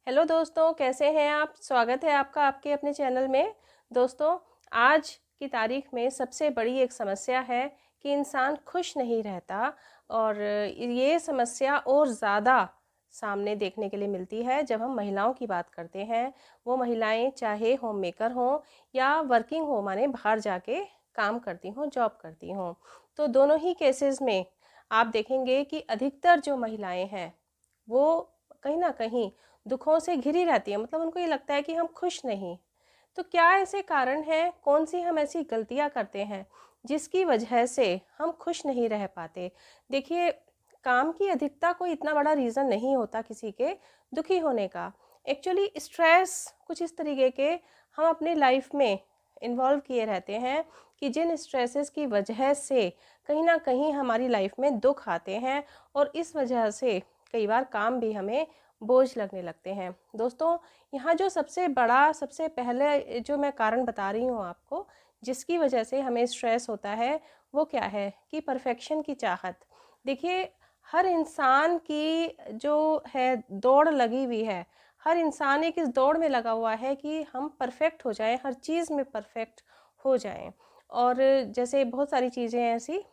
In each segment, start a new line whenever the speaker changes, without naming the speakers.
Hello दोस्तों, कैसे हैं आप। स्वागत है आपका आपके अपने चैनल में। दोस्तों, आज की तारीख में सबसे बड़ी एक समस्या है कि इंसान खुश नहीं रहता और ये समस्या और ज़्यादा सामने देखने के लिए मिलती है जब हम महिलाओं की बात करते हैं। वो महिलाएं चाहे होम मेकर हों या वर्किंग हो, माने बाहर जाके काम करती हों, जॉब करती हों। तो दोनों ही केसेस में आप देखेंगे कि अधिकतर जो महिलाएं हैं वो कहीं ना कहीं दुखों से घिरी रहती है। मतलब उनको ये लगता है कि हम खुश नहीं। तो क्या ऐसे कारण हैं, कौन सी हम ऐसी गलतियां करते हैं जिसकी वजह से हम खुश नहीं रह पाते। देखिए, काम की अधिकता कोई इतना बड़ा रीज़न नहीं होता किसी के दुखी होने का। एक्चुअली स्ट्रेस कुछ इस तरीके के हम अपने लाइफ में इन्वॉल्व किए रहते हैं कि जिन स्ट्रेसेस की वजह से कहीं ना कहीं हमारी लाइफ में दुख आते हैं और इस वजह से कई बार काम भी हमें बोझ लगने लगते हैं। दोस्तों, यहाँ जो सबसे बड़ा, सबसे पहले जो मैं कारण बता रही हूँ आपको, जिसकी वजह से हमें स्ट्रेस होता है, वो क्या है कि परफेक्शन की चाहत। देखिए, हर इंसान की जो है दौड़ लगी हुई है। हर इंसान एक इस दौड़ में लगा हुआ है कि हम परफेक्ट हो जाएं, हर चीज़ में परफेक्ट हो जाएं। और जैसे बहुत सारी चीज़ें ऐसी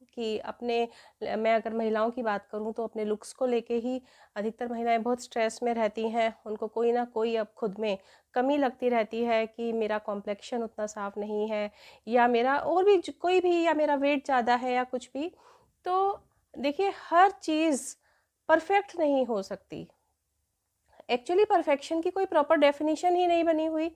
कि अपने, मैं अगर महिलाओं की बात करूं तो अपने लुक्स को लेके ही अधिकतर महिलाएं बहुत स्ट्रेस में रहती हैं। उनको कोई ना कोई अब खुद में कमी लगती रहती है कि मेरा कॉम्प्लेक्शन उतना साफ नहीं है, या मेरा और भी कोई भी, या मेरा वेट ज़्यादा है, या कुछ भी। तो देखिए, हर चीज़ परफेक्ट नहीं हो सकती। एक्चुअली परफेक्शन की कोई प्रॉपर डेफिनेशन ही नहीं बनी हुई।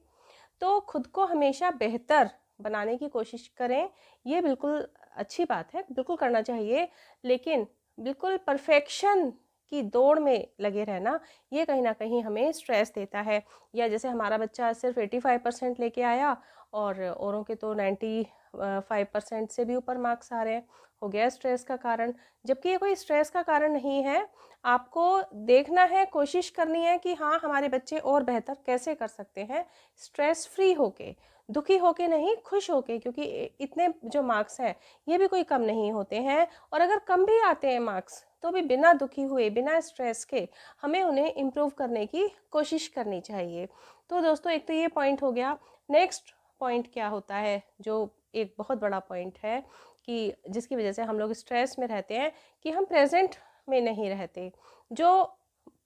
तो खुद को हमेशा बेहतर बनाने की कोशिश करें, ये बिल्कुल अच्छी बात है, बिल्कुल करना चाहिए। लेकिन बिल्कुल परफेक्शन की दौड़ में लगे रहना, ये कहीं ना कहीं हमें स्ट्रेस देता है। या जैसे हमारा बच्चा सिर्फ 85% लेके आया और औरों के तो 95% से भी ऊपर मार्क्स आ रहे हैं, हो गया स्ट्रेस का कारण। जबकि ये कोई स्ट्रेस का कारण नहीं है। आपको देखना है, कोशिश करनी है कि हाँ, हमारे बच्चे और बेहतर कैसे कर सकते हैं, स्ट्रेस फ्री होके, दुखी होके नहीं, खुश होके। क्योंकि इतने जो मार्क्स हैं ये भी कोई कम नहीं होते हैं, और अगर कम भी आते हैं मार्क्स तो भी बिना दुखी हुए, बिना स्ट्रेस के हमें उन्हें इम्प्रूव करने की कोशिश करनी चाहिए। तो दोस्तों, एक तो ये पॉइंट हो गया। नेक्स्ट पॉइंट क्या होता है, जो एक बहुत बड़ा पॉइंट है कि जिसकी वजह से हम लोग स्ट्रेस में रहते हैं, कि हम प्रेजेंट में नहीं रहते। जो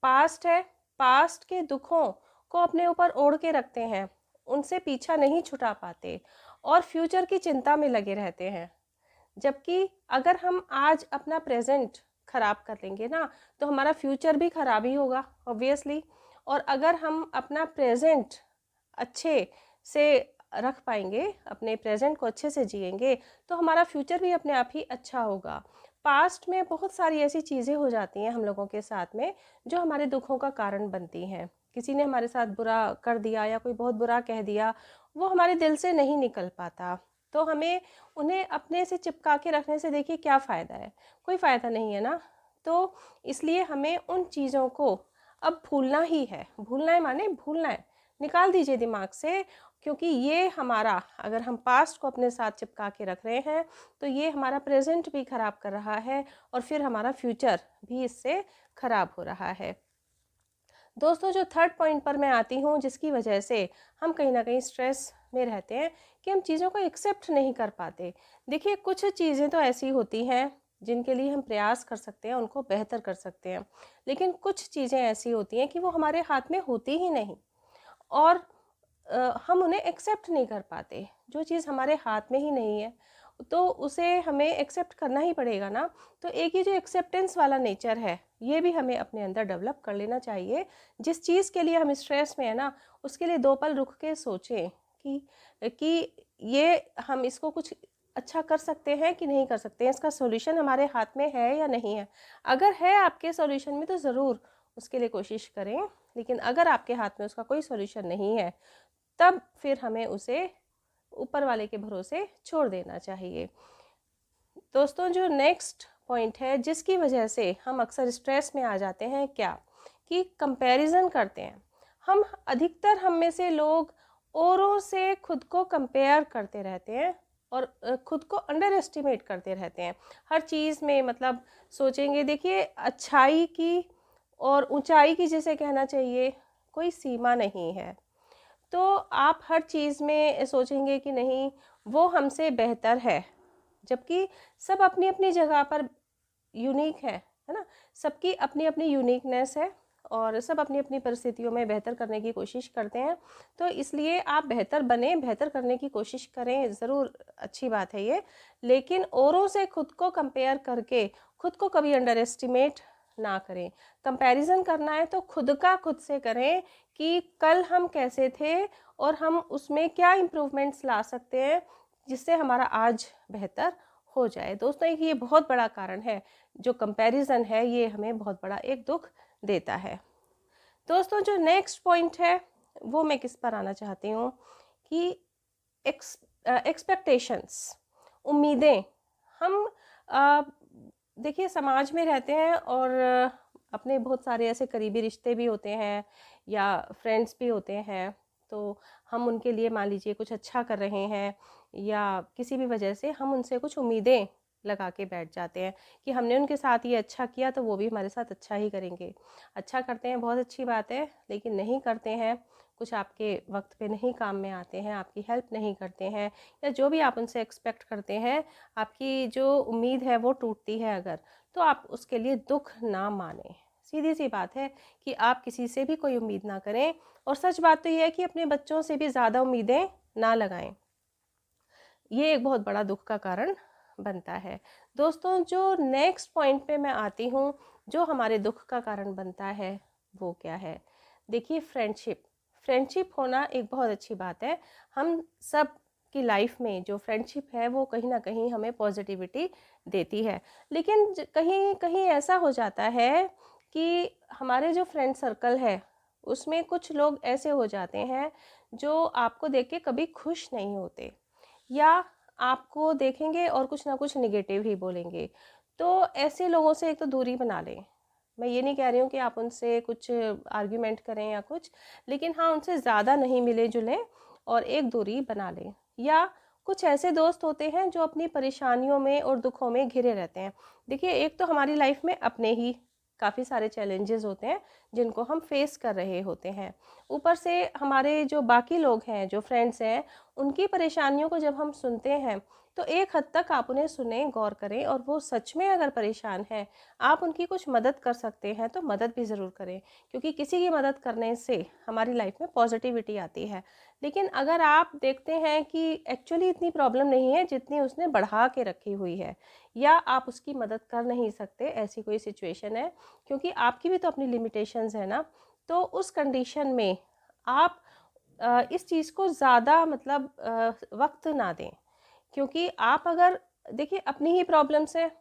पास्ट है, पास्ट के दुखों को अपने ऊपर ओढ़ के रखते हैं, उनसे पीछा नहीं छुटा पाते और फ्यूचर की चिंता में लगे रहते हैं। जबकि अगर हम आज अपना प्रेजेंट खराब कर लेंगे ना, तो हमारा फ्यूचर भी खराब ही होगा ऑब्वियसली। और अगर हम अपना प्रेजेंट अच्छे से रख पाएंगे, अपने प्रेजेंट को अच्छे से जिएंगे, तो हमारा फ्यूचर भी अपने आप ही अच्छा होगा। पास्ट में बहुत सारी ऐसी चीज़ें हो जाती हैं हम लोगों के साथ में जो हमारे दुखों का कारण बनती हैं। किसी ने हमारे साथ बुरा कर दिया या कोई बहुत बुरा कह दिया, वो हमारे दिल से नहीं निकल पाता। तो हमें उन्हें अपने से चिपका के रखने से देखिए क्या फ़ायदा है, कोई फ़ायदा नहीं है ना। तो इसलिए हमें उन चीज़ों को अब भूलना ही है। भूलना है माने भूलना है, निकाल दीजिए दिमाग से। क्योंकि ये हमारा, अगर हम पास्ट को अपने साथ चिपका के रख रहे हैं, तो ये हमारा प्रेजेंट भी ख़राब कर रहा है और फिर हमारा फ्यूचर भी इससे ख़राब हो रहा है। दोस्तों, जो थर्ड पॉइंट पर मैं आती हूँ, जिसकी वजह से हम कहीं ना कहीं स्ट्रेस में रहते हैं, कि हम चीज़ों को एक्सेप्ट नहीं कर पाते। देखिए, कुछ चीज़ें तो ऐसी होती हैं जिनके लिए हम प्रयास कर सकते हैं, उनको बेहतर कर सकते हैं। लेकिन कुछ चीज़ें ऐसी होती हैं कि वो हमारे हाथ में होती ही नहीं, और हम उन्हें एक्सेप्ट नहीं कर पाते। जो चीज़ हमारे हाथ में ही नहीं है, तो उसे हमें एक्सेप्ट करना ही पड़ेगा ना। तो एक ये जो एक्सेप्टेंस वाला नेचर है, ये भी हमें अपने अंदर डेवलप कर लेना चाहिए। जिस चीज़ के लिए हम स्ट्रेस में है ना, उसके लिए 2 पल रुक के सोचें कि ये हम इसको कुछ अच्छा कर सकते हैं कि नहीं कर सकते हैं, इसका सॉल्यूशन हमारे हाथ में है या नहीं है। अगर है आपके सॉल्यूशन में, तो ज़रूर उसके लिए कोशिश करें। लेकिन अगर आपके हाथ में उसका कोई सॉल्यूशन नहीं है, तब फिर हमें उसे ऊपर वाले के भरोसे छोड़ देना चाहिए। दोस्तों, जो नेक्स्ट पॉइंट है जिसकी वजह से हम अक्सर स्ट्रेस में आ जाते हैं, क्या कि कंपैरिजन करते हैं हम। अधिकतर हम में से लोग औरों से खुद को कंपेयर करते रहते हैं और खुद को अंडर एस्टिमेट करते रहते हैं हर चीज़ में। मतलब सोचेंगे, देखिए, अच्छाई की और ऊंचाई की जिसे कहना चाहिए, कोई सीमा नहीं है। तो आप हर चीज़ में सोचेंगे कि नहीं वो हमसे बेहतर है, जबकि सब अपनी अपनी जगह पर यूनिक है ना। सबकी अपनी अपनी यूनिकनेस है और सब अपनी अपनी परिस्थितियों में बेहतर करने की कोशिश करते हैं। तो इसलिए आप बेहतर बने, बेहतर करने की कोशिश करें, ज़रूर अच्छी बात है ये। लेकिन औरों से खुद को कंपेयर करके खुद को कभी अंडर एस्टिमेट ना करें। कंपैरिजन करना है तो खुद का खुद से करें कि कल हम कैसे थे और हम उसमें क्या इम्प्रूवमेंट्स ला सकते हैं जिससे हमारा आज बेहतर हो जाए। दोस्तों एक ये बहुत बड़ा कारण है, जो कंपैरिजन है ये हमें बहुत बड़ा एक दुख देता है। दोस्तों जो नेक्स्ट पॉइंट है वो मैं किस पर आना चाहती हूँ कि एक्सपेक्टेशंस, उम्मीदें। हम देखिए समाज में रहते हैं और अपने बहुत सारे ऐसे करीबी रिश्ते भी होते हैं या फ्रेंड्स भी होते हैं। तो हम उनके लिए मान लीजिए कुछ अच्छा कर रहे हैं या किसी भी वजह से हम उनसे कुछ उम्मीदें लगा के बैठ जाते हैं कि हमने उनके साथ ये अच्छा किया तो वो भी हमारे साथ अच्छा ही करेंगे। अच्छा करते हैं, बहुत अच्छी बात है, लेकिन नहीं करते हैं, कुछ आपके वक्त पे नहीं काम में आते हैं, आपकी हेल्प नहीं करते हैं, या जो भी आप उनसे एक्सपेक्ट करते हैं, आपकी जो उम्मीद है वो टूटती है अगर, तो आप उसके लिए दुख ना माने। सीधी सी बात है कि आप किसी से भी कोई उम्मीद ना करें, और सच बात तो ये है कि अपने बच्चों से भी ज़्यादा उम्मीदें ना लगाएं। ये एक बहुत बड़ा दुख का कारण बनता है। दोस्तों जो नेक्स्ट पॉइंट पे मैं आती हूँ, जो हमारे दुख का कारण बनता है वो क्या है? देखिए फ्रेंडशिप। फ्रेंडशिप होना एक बहुत अच्छी बात है। हम सब की लाइफ में जो फ्रेंडशिप है वो कहीं ना कहीं हमें पॉजिटिविटी देती है। लेकिन कहीं कहीं ऐसा हो जाता है कि हमारे जो फ्रेंड सर्कल है उसमें कुछ लोग ऐसे हो जाते हैं जो आपको देख के कभी खुश नहीं होते, या आपको देखेंगे और कुछ ना कुछ निगेटिव ही बोलेंगे। तो ऐसे लोगों से एक तो दूरी बना लें। मैं ये नहीं कह रही हूँ कि आप उनसे कुछ आर्ग्यूमेंट करें या कुछ, लेकिन हाँ उनसे ज़्यादा नहीं मिले जुलें और एक दूरी बना लें। या कुछ ऐसे दोस्त होते हैं जो अपनी परेशानियों में और दुखों में घिरे रहते हैं। देखिए एक तो हमारी लाइफ में अपने ही काफ़ी सारे चैलेंजेस होते हैं जिनको हम फेस कर रहे होते हैं, ऊपर से हमारे जो बाकी लोग हैं, जो फ्रेंड्स हैं, उनकी परेशानियों को जब हम सुनते हैं तो एक हद तक आप उन्हें सुने, गौर करें, और वो सच में अगर परेशान हैं, आप उनकी कुछ मदद कर सकते हैं तो मदद भी ज़रूर करें, क्योंकि किसी की मदद करने से हमारी लाइफ में पॉजिटिविटी आती है। लेकिन अगर आप देखते हैं कि एक्चुअली इतनी प्रॉब्लम नहीं है जितनी उसने बढ़ा के रखी हुई है, या आप उसकी मदद कर नहीं सकते, ऐसी कोई सिचुएशन है, क्योंकि आपकी भी तो अपनी लिमिटेशंस है ना, तो उस कंडीशन में आप इस चीज़ को ज़्यादा मतलब वक्त ना दें। क्योंकि आप अगर देखिए अपनी ही प्रॉब्लम्स हैं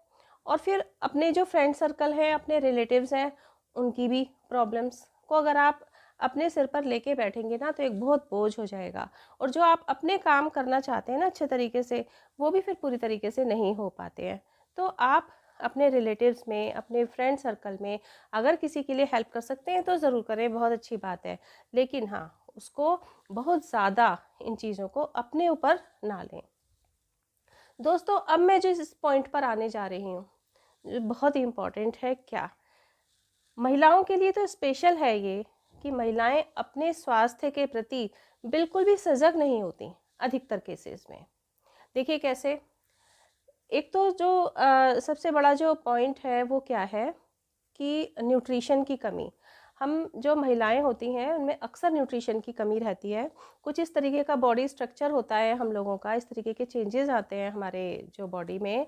और फिर अपने जो फ्रेंड सर्कल हैं, अपने रिलेटिव्स हैं, उनकी भी प्रॉब्लम्स को अगर आप अपने सिर पर लेके बैठेंगे ना तो एक बहुत बोझ हो जाएगा, और जो आप अपने काम करना चाहते हैं ना अच्छे तरीके से, वो भी फिर पूरी तरीके से नहीं हो पाते हैं। तो आप अपने रिलेटिव्स में, अपने फ्रेंड सर्कल में अगर किसी के लिए हेल्प कर सकते हैं तो ज़रूर करें, बहुत अच्छी बात है। लेकिन हाँ उसको बहुत ज़्यादा इन चीज़ों को अपने ऊपर ना लें। दोस्तों अब मैं जो इस पॉइंट पर आने जा रही हूँ बहुत ही इम्पॉर्टेंट है। क्या महिलाओं के लिए तो स्पेशल है ये कि महिलाएं अपने स्वास्थ्य के प्रति बिल्कुल भी सजग नहीं होती अधिकतर केसेस में। देखिए कैसे, एक तो जो सबसे बड़ा जो पॉइंट है वो क्या है कि न्यूट्रिशन की कमी। हम जो महिलाएं होती हैं उनमें अक्सर न्यूट्रिशन की कमी रहती है। कुछ इस तरीके का बॉडी स्ट्रक्चर होता है हम लोगों का, इस तरीके के चेंजेस आते हैं हमारे जो बॉडी में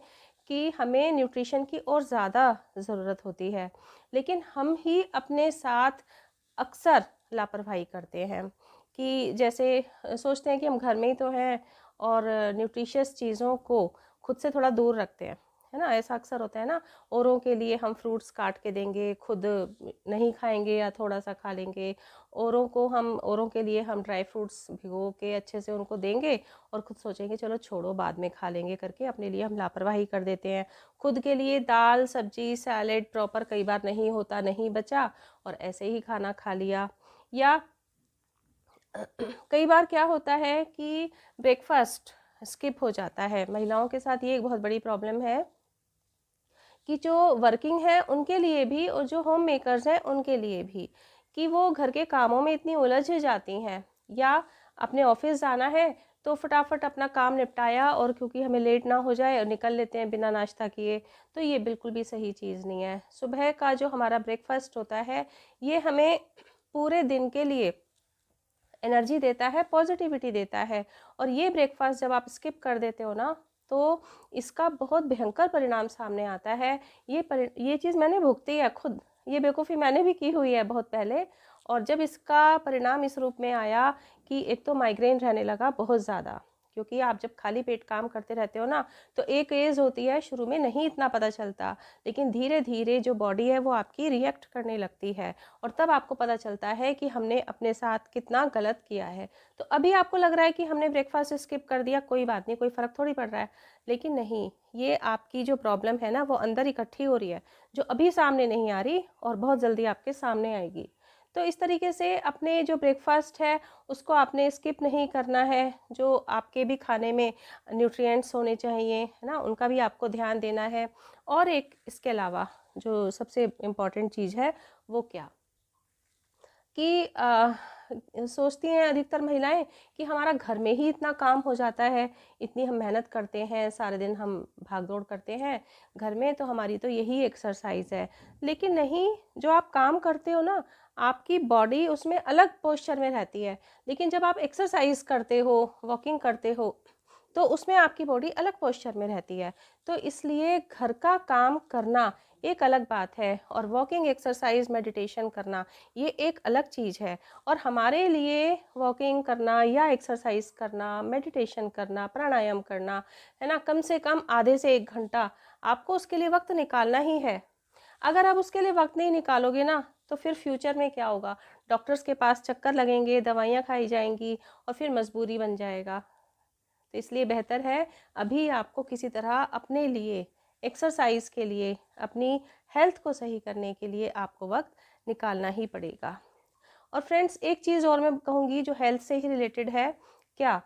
कि हमें न्यूट्रिशन की और ज़्यादा ज़रूरत होती है। लेकिन हम ही अपने साथ अक्सर लापरवाही करते हैं कि जैसे सोचते हैं कि हम घर में ही तो हैं और न्यूट्रिशियस चीज़ों को खुद से थोड़ा दूर रखते हैं, है ना। ऐसा अक्सर होता है ना, औरों के लिए हम फ्रूट्स काट के देंगे, खुद नहीं खाएंगे या थोड़ा सा खा लेंगे। औरों के लिए हम ड्राई फ्रूट्स भिगो के अच्छे से उनको देंगे और खुद सोचेंगे चलो छोड़ो बाद में खा लेंगे करके, अपने लिए हम लापरवाही कर देते हैं। खुद के लिए दाल सब्जी सैलेड प्रॉपर कई बार नहीं होता, नहीं बचा और ऐसे ही खाना खा लिया। या कई बार क्या होता है कि ब्रेकफास्ट स्किप हो जाता है। महिलाओं के साथ ये एक बहुत बड़ी प्रॉब्लम है कि जो वर्किंग है उनके लिए भी और जो होम मेकर्स हैं उनके लिए भी, कि वो घर के कामों में इतनी उलझ जाती हैं, या अपने ऑफिस जाना है तो फटाफट अपना काम निपटाया और क्योंकि हमें लेट ना हो जाए और निकल लेते हैं बिना नाश्ता किए। तो ये बिल्कुल भी सही चीज़ नहीं है। सुबह का जो हमारा ब्रेकफास्ट होता है ये हमें पूरे दिन के लिए एनर्जी देता है, पॉजिटिविटी देता है। और ये ब्रेकफास्ट जब आप स्किप कर देते हो ना, तो इसका बहुत भयंकर परिणाम सामने आता है। ये चीज़ मैंने भुगती है खुद, ये बेवकूफ़ी मैंने भी की हुई है बहुत पहले। और जब इसका परिणाम इस रूप में आया कि एक तो माइग्रेन रहने लगा बहुत ज़्यादा, क्योंकि आप जब खाली पेट काम करते रहते हो ना, तो एक एज होती है, शुरू में नहीं इतना पता चलता, लेकिन धीरे धीरे जो बॉडी है वो आपकी रिएक्ट करने लगती है और तब आपको पता चलता है कि हमने अपने साथ कितना गलत किया है। तो अभी आपको लग रहा है कि हमने ब्रेकफास्ट स्किप कर दिया, कोई बात नहीं, कोई फ़र्क थोड़ी पड़ रहा है, लेकिन नहीं, ये आपकी जो प्रॉब्लम है ना वो अंदर इकट्ठी हो रही है, जो अभी सामने नहीं आ रही और बहुत जल्दी आपके सामने आएगी। तो इस तरीके से अपने जो ब्रेकफास्ट है उसको आपने स्किप नहीं करना है। जो आपके भी खाने में न्यूट्रिएंट्स होने चाहिए, है ना, उनका भी आपको ध्यान देना है। और एक इसके अलावा जो सबसे इम्पॉर्टेंट चीज़ है वो क्या कि सोचती हैं अधिकतर महिलाएं कि हमारा घर में ही इतना काम हो जाता है, इतनी हम मेहनत करते हैं, सारे दिन हम भाग दौड़ करते हैं घर में, तो हमारी तो यही एक्सरसाइज है। लेकिन नहीं, जो आप काम करते हो ना, आपकी बॉडी उसमें अलग पोस्चर में रहती है, लेकिन जब आप एक्सरसाइज करते हो, वॉकिंग करते हो, तो उसमें आपकी बॉडी अलग पोस्चर में रहती है। तो इसलिए घर का काम करना एक अलग बात है और वॉकिंग, एक्सरसाइज, मेडिटेशन करना ये एक अलग चीज़ है। और हमारे लिए वॉकिंग करना या एक्सरसाइज करना, मेडिटेशन करना, प्राणायाम करना, है ना, कम से कम आधे से 1 घंटा आपको उसके लिए वक्त निकालना ही है। अगर आप उसके लिए वक्त नहीं निकालोगे ना, तो फिर फ्यूचर में क्या होगा, डॉक्टर्स के पास चक्कर लगेंगे, दवाइयाँ खाई जाएंगी और फिर मजबूरी बन जाएगा। तो इसलिए बेहतर है अभी आपको किसी तरह अपने लिए, एक्सरसाइज के लिए, अपनी हेल्थ को सही करने के लिए आपको वक्त निकालना ही पड़ेगा। और फ्रेंड्स, एक चीज़ और मैं कहूँगी जो हेल्थ से ही रिलेटेड है, क्या,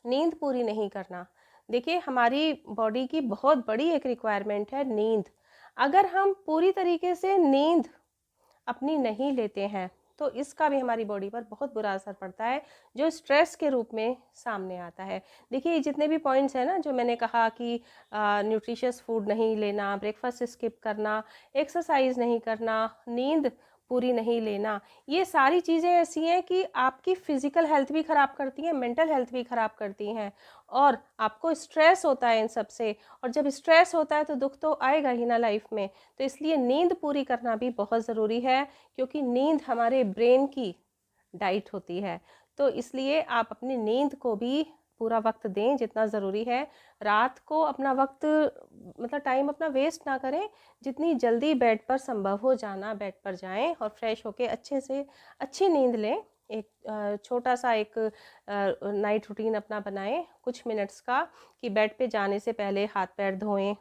नींद पूरी नहीं करना। देखिए, हमारी बॉडी की बहुत बड़ी एक रिक्वायरमेंट है नींद। अगर हम पूरी तरीके से नींद अपनी नहीं लेते हैं तो इसका भी हमारी बॉडी पर बहुत बुरा असर पड़ता है, जो स्ट्रेस के रूप में सामने आता है। देखिए, ये जितने भी पॉइंट्स हैं ना जो मैंने कहा कि न्यूट्रिशियस फूड नहीं लेना, ब्रेकफास्ट स्किप करना, एक्सरसाइज नहीं करना, नींद पूरी नहीं लेना, ये सारी चीज़ें ऐसी हैं कि आपकी फ़िज़िकल हेल्थ भी ख़राब करती हैं, मेंटल हेल्थ भी ख़राब करती हैं और आपको स्ट्रेस होता है इन सब से। और जब स्ट्रेस होता है तो दुख तो आएगा ही ना लाइफ में। तो इसलिए नींद पूरी करना भी बहुत ज़रूरी है, क्योंकि नींद हमारे ब्रेन की डाइट होती है। तो इसलिए आप अपनी नींद को भी पूरा वक्त दें जितना ज़रूरी है। रात को अपना वक्त, मतलब टाइम अपना वेस्ट ना करें, जितनी जल्दी बेड पर संभव हो जाना बेड पर जाएं और फ्रेश होके अच्छे से अच्छी नींद लें। एक छोटा सा एक नाइट रूटीन अपना बनाएं कुछ मिनट्स का, कि बेड पे जाने से पहले हाथ पैर धोएं,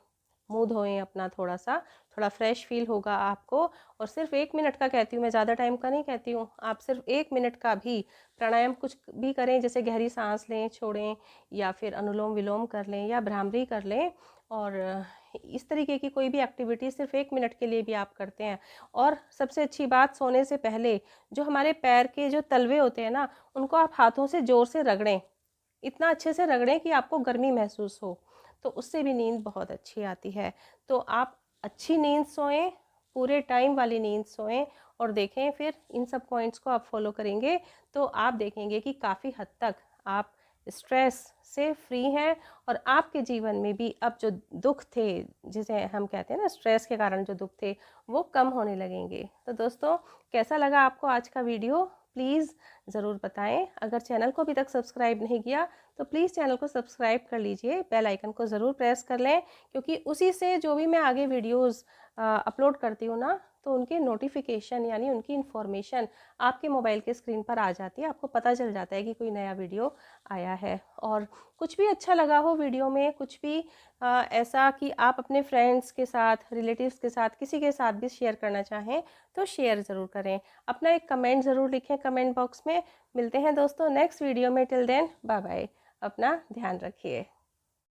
मुंह धोएं अपना, थोड़ा फ्रेश फील होगा आपको। और सिर्फ 1 मिनट का कहती हूँ मैं, ज़्यादा टाइम का नहीं कहती हूँ, आप सिर्फ 1 मिनट का भी प्राणायाम कुछ भी करें, जैसे गहरी सांस लें, छोड़ें, या फिर अनुलोम विलोम कर लें या भ्रामरी कर लें। और इस तरीके की कोई भी एक्टिविटी सिर्फ 1 मिनट के लिए भी आप करते हैं। और सबसे अच्छी बात, सोने से पहले जो हमारे पैर के जो तलवे होते हैं ना, उनको आप हाथों से ज़ोर से रगड़ें, इतना अच्छे से रगड़ें कि आपको गर्मी महसूस हो, तो उससे भी नींद बहुत अच्छी आती है। तो आप अच्छी नींद सोएं, पूरे टाइम वाली नींद सोएं और देखें, फिर इन सब पॉइंट्स को आप फॉलो करेंगे तो आप देखेंगे कि काफ़ी हद तक आप स्ट्रेस से फ्री हैं और आपके जीवन में भी अब जो दुख थे, जिसे हम कहते हैं ना स्ट्रेस के कारण जो दुख थे, वो कम होने लगेंगे। तो दोस्तों, कैसा लगा आपको आज का वीडियो, प्लीज़ ज़रूर बताएं। अगर चैनल को अभी तक सब्सक्राइब नहीं किया तो प्लीज़ चैनल को सब्सक्राइब कर लीजिए, बेल आइकन को ज़रूर प्रेस कर लें, क्योंकि उसी से जो भी मैं आगे वीडियोस अपलोड करती हूँ ना, तो उनके नोटिफिकेशन यानी उनकी इन्फॉर्मेशन आपके मोबाइल के स्क्रीन पर आ जाती है, आपको पता चल जाता है कि कोई नया वीडियो आया है। और कुछ भी अच्छा लगा हो वीडियो में, कुछ भी ऐसा कि आप अपने फ्रेंड्स के साथ, रिलेटिव्स के साथ, किसी के साथ भी शेयर करना चाहें तो शेयर ज़रूर करें। अपना एक कमेंट ज़रूर लिखें कमेंट बॉक्स में। मिलते हैं दोस्तों नेक्स्ट वीडियो में। टिल देन बाय बाय, अपना ध्यान रखिए।